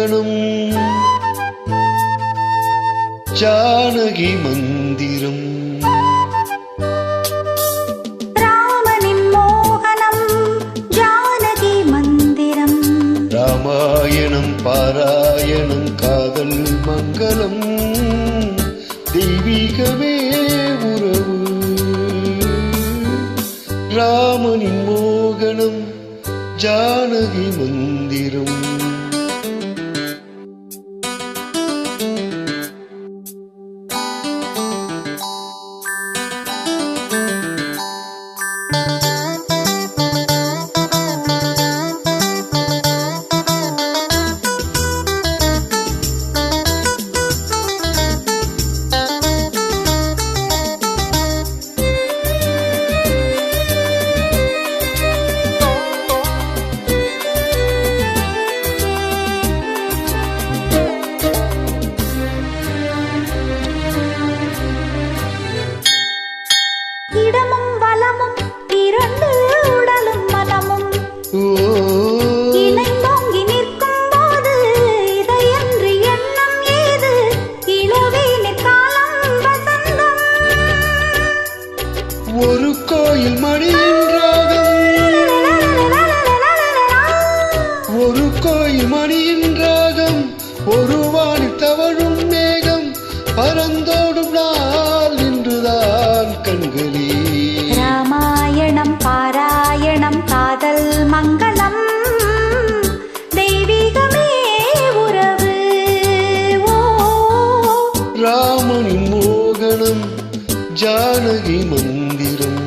மோகனம் ஜானகி மந்திரம் ராமனின் மோகனம் ஜானகி மந்திரம் ராமாயணம் பாராயணம் காதல் மங்களம் தெய்வீகமே உறவு ராமனின் மோகனம் ஜானகி மந்திரம் இடமும் வலமும் இரண்டு உடலும் மனமும் இணைந்தோங்கி நிற்கும் போது இதையன்று எண்ணம் ஏது இளவேனிற் காலம் வசந்தம் ஒரு கோயில் மணியின் ராகம் ஒரு கோயில் மணியின் ராகம் ஒரு வாணி தவழும் மேகம் பரந்தோடும் நாள் இன்றுதான் கண்களே ராமாயணம் பாராயணம் காதல் மங்களம் தெய்வீகமே உறவு ராமனின் மோகனம் ஜானகி மந்திரம்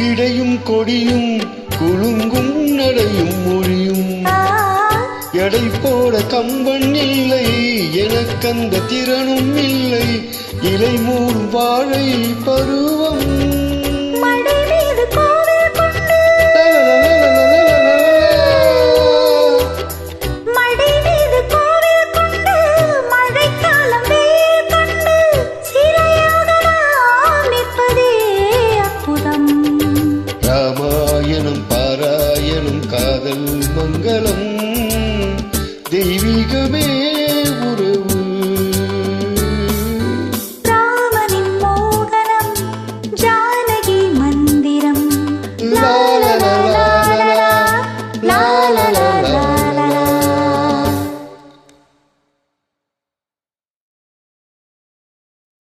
இடையும் கொடியும் குலுங்கும் நடையும் மொழியும் எடை போட கம்பன் இல்லை எனக்கந்த திறனும் இல்லை இலை மூடும் வாழை பருவம்